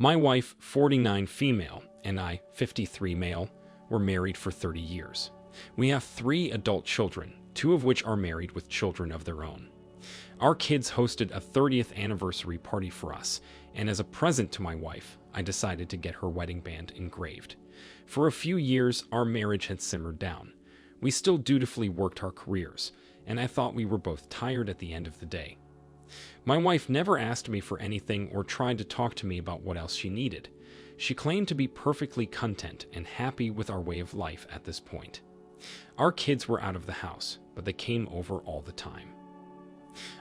My wife, 49 female, and I, 53 male, were married for 30 years. We have 3 adult children, 2 of which are married with children of their own. Our kids hosted a 30th anniversary party for us, and as a present to my wife, I decided to get her wedding band engraved. For a few years, our marriage had simmered down. We still dutifully worked our careers, and I thought we were both tired at the end of the day. My wife never asked me for anything or tried to talk to me about what else she needed. She claimed to be perfectly content and happy with our way of life at this point. Our kids were out of the house, but they came over all the time.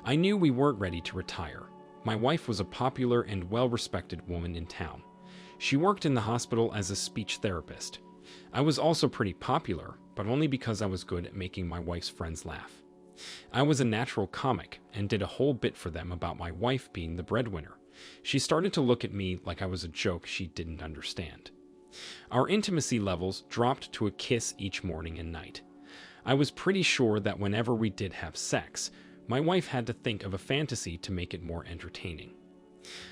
I knew we weren't ready to retire. My wife was a popular and well-respected woman in town. She worked in the hospital as a speech therapist. I was also pretty popular, but only because I was good at making my wife's friends laugh. I was a natural comic and did a whole bit for them about my wife being the breadwinner. She started to look at me like I was a joke she didn't understand. Our intimacy levels dropped to a kiss each morning and night. I was pretty sure that whenever we did have sex, my wife had to think of a fantasy to make it more entertaining.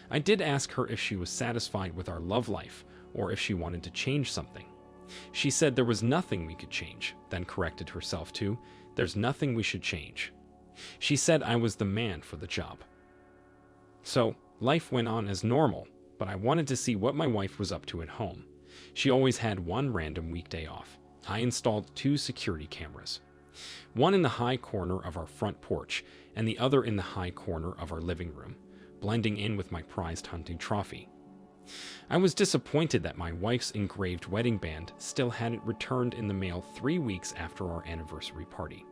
I did ask her if she was satisfied with our love life or if she wanted to change something. She said there was nothing we could change, then corrected herself to, "There's nothing we should change." She said I was the man for the job. So, life went on as normal, but I wanted to see what my wife was up to at home. She always had one random weekday off. I installed 2 security cameras. One in the high corner of our front porch, and the other in the high corner of our living room, blending in with my prized hunting trophy. I was disappointed that my wife's engraved wedding band still hadn't returned in the mail 3 weeks after our anniversary party.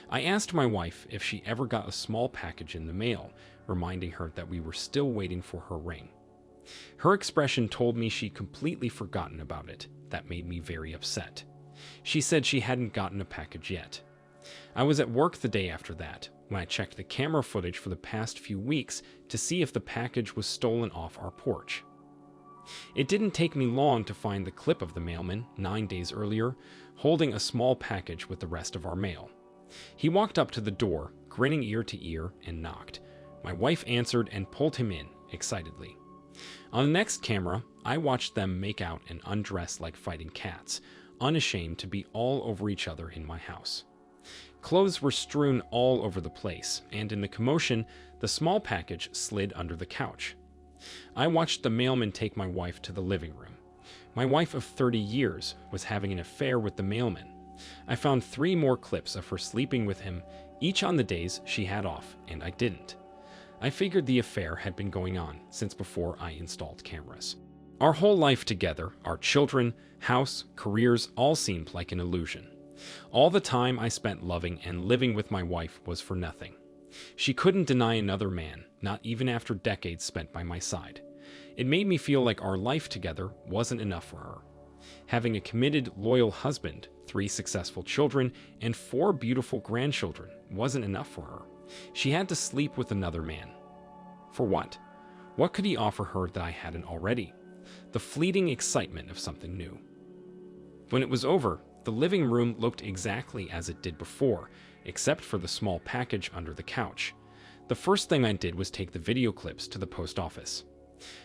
I asked my wife if she ever got a small package in the mail, reminding her that we were still waiting for her ring. Her expression told me she'd completely forgotten about it. That made me very upset. She said she hadn't gotten a package yet. I was at work the day after that, when I checked the camera footage for the past few weeks to see if the package was stolen off our porch. It didn't take me long to find the clip of the mailman, 9 days earlier, holding a small package with the rest of our mail. He walked up to the door, grinning ear to ear, and knocked. My wife answered and pulled him in, excitedly. On the next camera, I watched them make out and undress like fighting cats, unashamed to be all over each other in my house. Clothes were strewn all over the place, and in the commotion, the small package slid under the couch. I watched the mailman take my wife to the living room. My wife of 30 years was having an affair with the mailman. I found 3 more clips of her sleeping with him, each on the days she had off, and I didn't. I figured the affair had been going on since before I installed cameras. Our whole life together, our children, house, careers, all seemed like an illusion. All the time I spent loving and living with my wife was for nothing. She couldn't deny another man, not even after decades spent by my side. It made me feel like our life together wasn't enough for her. Having a committed, loyal husband, 3 successful children, and 4 beautiful grandchildren wasn't enough for her. She had to sleep with another man. For what? What could he offer her that I hadn't already? The fleeting excitement of something new. When it was over, the living room looked exactly as it did before, except for the small package under the couch. The first thing I did was take the video clips to the post office.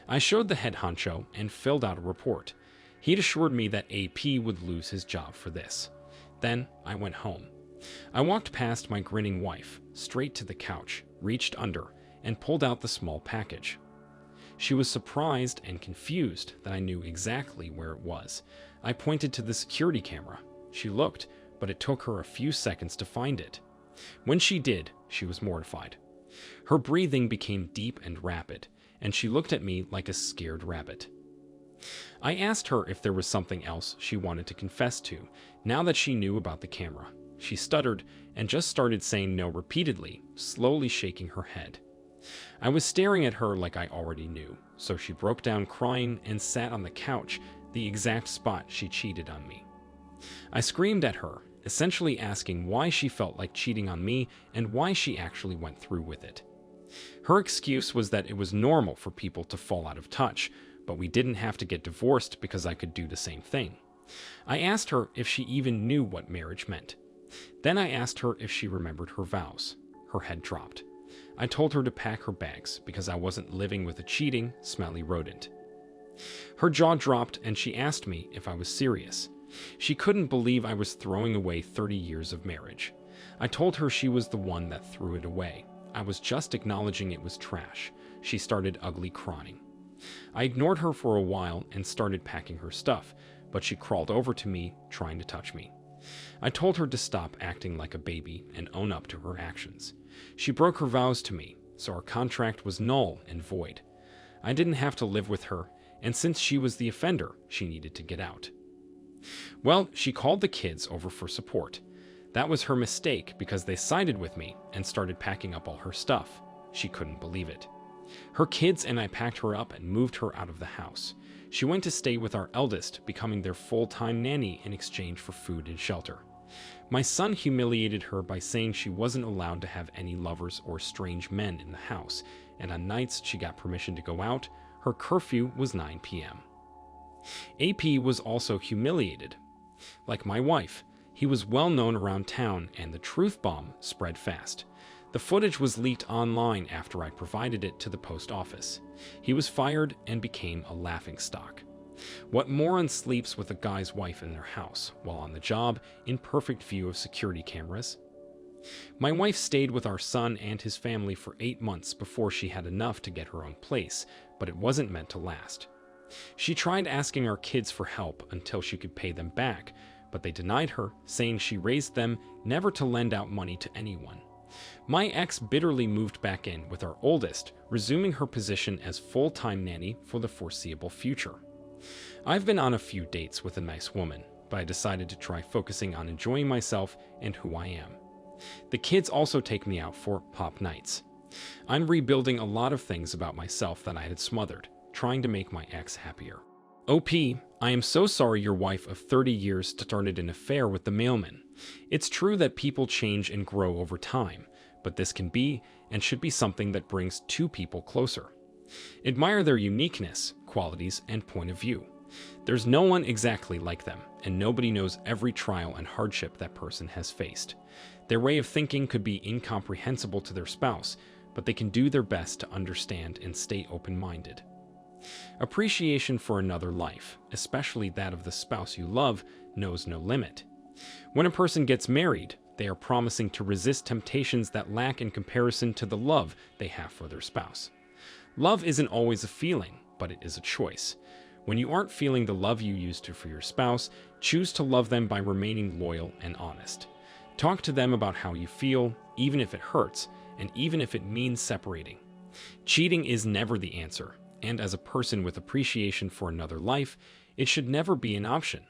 I showed the head honcho and filled out a report. He'd assured me that AP would lose his job for this. Then I went home. I walked past my grinning wife, straight to the couch, reached under, and pulled out the small package. She was surprised and confused that I knew exactly where it was. I pointed to the security camera. She looked, but it took her a few seconds to find it. When she did, she was mortified. Her breathing became deep and rapid, and she looked at me like a scared rabbit. I asked her if there was something else she wanted to confess to, now that she knew about the camera. She stuttered and just started saying no repeatedly, slowly shaking her head. I was staring at her like I already knew, so she broke down crying and sat on the couch, the exact spot she cheated on me. I screamed at her, essentially asking why she felt like cheating on me and why she actually went through with it. Her excuse was that it was normal for people to fall out of touch, but we didn't have to get divorced because I could do the same thing. I asked her if she even knew what marriage meant. Then I asked her if she remembered her vows. Her head dropped. I told her to pack her bags because I wasn't living with a cheating, smelly rodent. Her jaw dropped and she asked me if I was serious. She couldn't believe I was throwing away 30 years of marriage. I told her she was the one that threw it away. I was just acknowledging it was trash. She started ugly crying. I ignored her for a while and started packing her stuff, but she crawled over to me, trying to touch me. I told her to stop acting like a baby and own up to her actions. She broke her vows to me, so our contract was null and void. I didn't have to live with her, and since she was the offender, she needed to get out. Well, she called the kids over for support. That was her mistake because they sided with me and started packing up all her stuff. She couldn't believe it. Her kids and I packed her up and moved her out of the house. She went to stay with our eldest, becoming their full-time nanny in exchange for food and shelter. My son humiliated her by saying she wasn't allowed to have any lovers or strange men in the house, and on nights she got permission to go out, her curfew was 9 p.m. AP was also humiliated. Like my wife, he was well known around town and the truth bomb spread fast. The footage was leaked online after I provided it to the post office. He was fired and became a laughingstock. What moron sleeps with a guy's wife in their house while on the job in perfect view of security cameras? My wife stayed with our son and his family for 8 months before she had enough to get her own place, but it wasn't meant to last. She tried asking our kids for help until she could pay them back, but they denied her, saying she raised them never to lend out money to anyone. My ex bitterly moved back in with our oldest, resuming her position as full-time nanny for the foreseeable future. I've been on a few dates with a nice woman, but I decided to try focusing on enjoying myself and who I am. The kids also take me out for pop nights. I'm rebuilding a lot of things about myself that I had smothered, trying to make my ex happier. OP, I am so sorry your wife of 30 years started an affair with the mailman. It's true that people change and grow over time, but this can be and should be something that brings two people closer. Admire their uniqueness, qualities, and point of view. There's no one exactly like them, and nobody knows every trial and hardship that person has faced. Their way of thinking could be incomprehensible to their spouse, but they can do their best to understand and stay open-minded. Appreciation for another life, especially that of the spouse you love, knows no limit. When a person gets married, they are promising to resist temptations that lack in comparison to the love they have for their spouse. Love isn't always a feeling, but it is a choice. When you aren't feeling the love you used to for your spouse, choose to love them by remaining loyal and honest. Talk to them about how you feel, even if it hurts, and even if it means separating. Cheating is never the answer, and as a person with appreciation for another life, it should never be an option.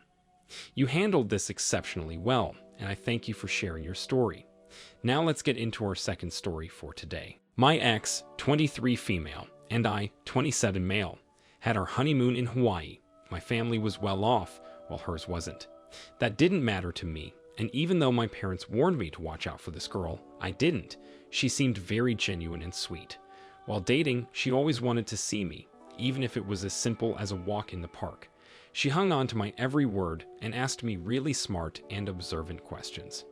You handled this exceptionally well, and I thank you for sharing your story. Now let's get into our second story for today. My ex, 23 female, and I, 27 male, had our honeymoon in Hawaii. My family was well off, while hers wasn't. That didn't matter to me, and even though my parents warned me to watch out for this girl, I didn't. She seemed very genuine and sweet. While dating, she always wanted to see me, even if it was as simple as a walk in the park. She hung on to my every word and asked me really smart and observant questions.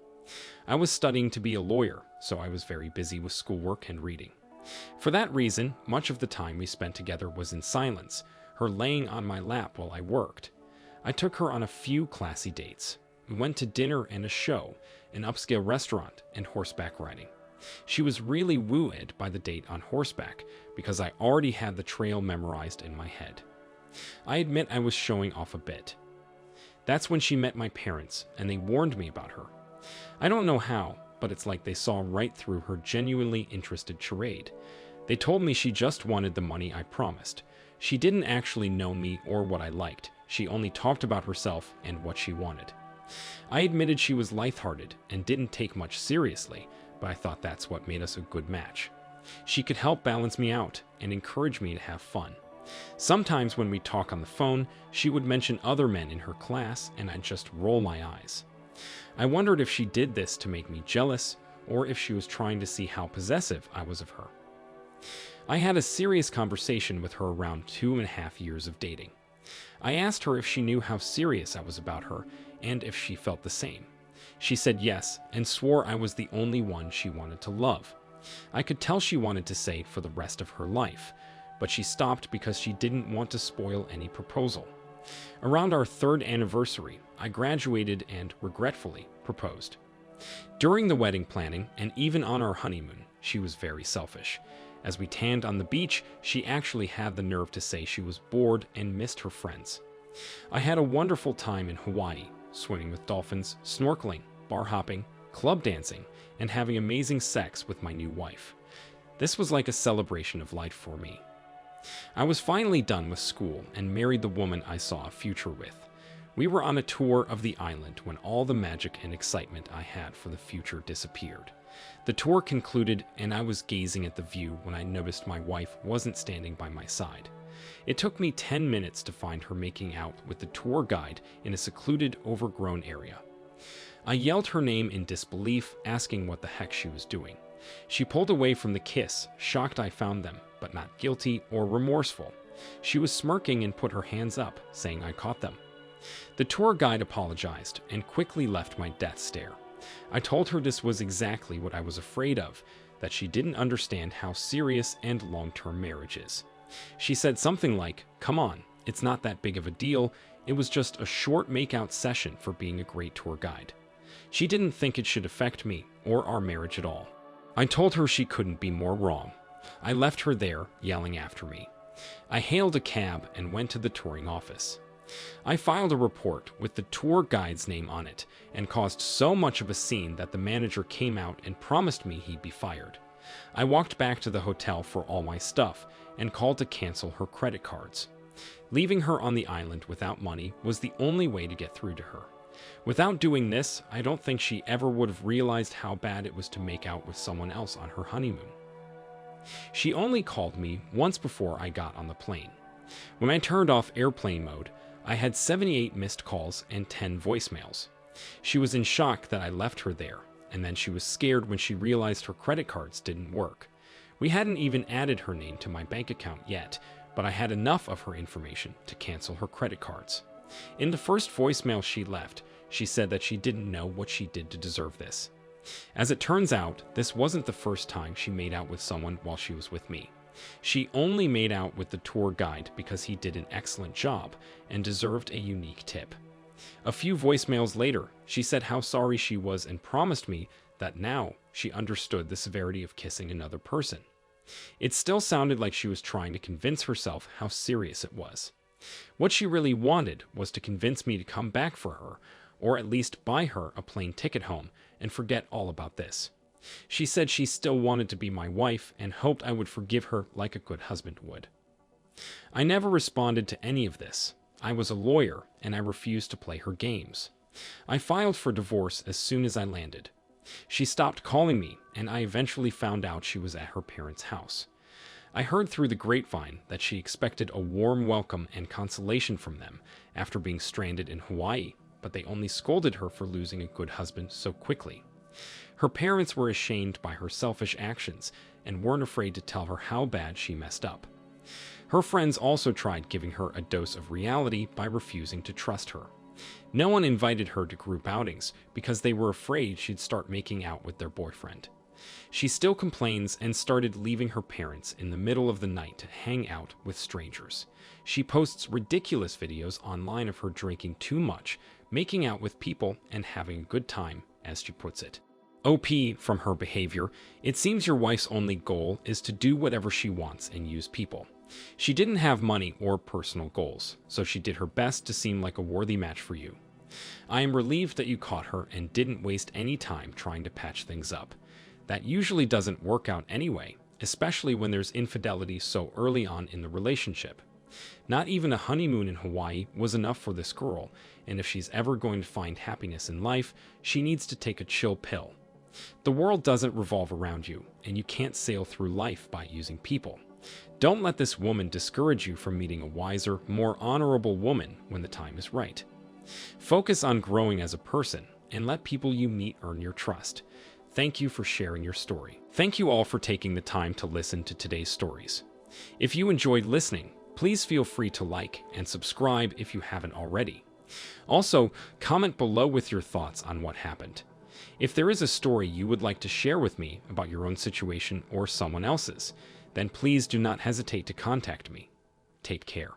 I was studying to be a lawyer, so I was very busy with schoolwork and reading. For that reason, much of the time we spent together was in silence, her laying on my lap while I worked. I took her on a few classy dates. We went to dinner and a show, an upscale restaurant, and horseback riding. She was really wooed by the date on horseback because I already had the trail memorized in my head. I admit I was showing off a bit. That's when she met my parents, and they warned me about her. I don't know how, but it's like they saw right through her genuinely interested charade. They told me she just wanted the money I promised. She didn't actually know me or what I liked. She only talked about herself and what she wanted. I admitted she was lighthearted and didn't take much seriously, but I thought that's what made us a good match. She could help balance me out and encourage me to have fun. Sometimes when we talk on the phone, she would mention other men in her class and I'd just roll my eyes. I wondered if she did this to make me jealous or if she was trying to see how possessive I was of her. I had a serious conversation with her around 2.5 years of dating. I asked her if she knew how serious I was about her and if she felt the same. She said yes and swore I was the only one she wanted to love. I could tell she wanted to say for the rest of her life, but she stopped because she didn't want to spoil any proposal. Around our 3rd anniversary, I graduated and regretfully proposed. During the wedding planning, and even on our honeymoon, she was very selfish. As we tanned on the beach, she actually had the nerve to say she was bored and missed her friends. I had a wonderful time in Hawaii, swimming with dolphins, snorkeling, bar hopping, club dancing, and having amazing sex with my new wife. This was like a celebration of life for me. I was finally done with school and married the woman I saw a future with. We were on a tour of the island when all the magic and excitement I had for the future disappeared. The tour concluded, and I was gazing at the view when I noticed my wife wasn't standing by my side. It took me 10 minutes to find her making out with the tour guide in a secluded, overgrown area. I yelled her name in disbelief, asking what the heck she was doing. She pulled away from the kiss, shocked I found them, but not guilty or remorseful. She was smirking and put her hands up, saying I caught them. The tour guide apologized and quickly left my death stare. I told her this was exactly what I was afraid of, that she didn't understand how serious and long-term marriage is. She said something like, "Come on, it's not that big of a deal. It was just a short make-out session for being a great tour guide." She didn't think it should affect me or our marriage at all. I told her she couldn't be more wrong. I left her there, yelling after me. I hailed a cab and went to the touring office. I filed a report with the tour guide's name on it and caused so much of a scene that the manager came out and promised me he'd be fired. I walked back to the hotel for all my stuff and called to cancel her credit cards. Leaving her on the island without money was the only way to get through to her. Without doing this, I don't think she ever would have realized how bad it was to make out with someone else on her honeymoon. She only called me once before I got on the plane. When I turned off airplane mode, I had 78 missed calls and 10 voicemails. She was in shock that I left her there, and then she was scared when she realized her credit cards didn't work. We hadn't even added her name to my bank account yet, but I had enough of her information to cancel her credit cards. In the first voicemail she left, she said that she didn't know what she did to deserve this. As it turns out, this wasn't the first time she made out with someone while she was with me. She only made out with the tour guide because he did an excellent job and deserved a unique tip. A few voicemails later, she said how sorry she was and promised me that now she understood the severity of kissing another person. It still sounded like she was trying to convince herself how serious it was. What she really wanted was to convince me to come back for her, or at least buy her a plane ticket home and forget all about this. She said she still wanted to be my wife and hoped I would forgive her like a good husband would. I never responded to any of this. I was a lawyer and I refused to play her games. I filed for divorce as soon as I landed. She stopped calling me and I eventually found out she was at her parents' house. I heard through the grapevine that she expected a warm welcome and consolation from them after being stranded in Hawaii, but they only scolded her for losing a good husband so quickly. Her parents were ashamed by her selfish actions and weren't afraid to tell her how bad she messed up. Her friends also tried giving her a dose of reality by refusing to trust her. No one invited her to group outings because they were afraid she'd start making out with their boyfriend. She still complains and started leaving her parents in the middle of the night to hang out with strangers. She posts ridiculous videos online of her drinking too much, making out with people, and having a good time, as she puts it. OP from her behavior, it seems your wife's only goal is to do whatever she wants and use people. She didn't have money or personal goals, so she did her best to seem like a worthy match for you. I am relieved that you caught her and didn't waste any time trying to patch things up. That usually doesn't work out anyway, especially when there's infidelity so early on in the relationship. Not even a honeymoon in Hawaii was enough for this girl, and if she's ever going to find happiness in life, she needs to take a chill pill. The world doesn't revolve around you, and you can't sail through life by using people. Don't let this woman discourage you from meeting a wiser, more honorable woman when the time is right. Focus on growing as a person, and let people you meet earn your trust. Thank you for sharing your story. Thank you all for taking the time to listen to today's stories. If you enjoyed listening, please feel free to like and subscribe if you haven't already. Also, comment below with your thoughts on what happened. If there is a story you would like to share with me about your own situation or someone else's, then please do not hesitate to contact me. Take care.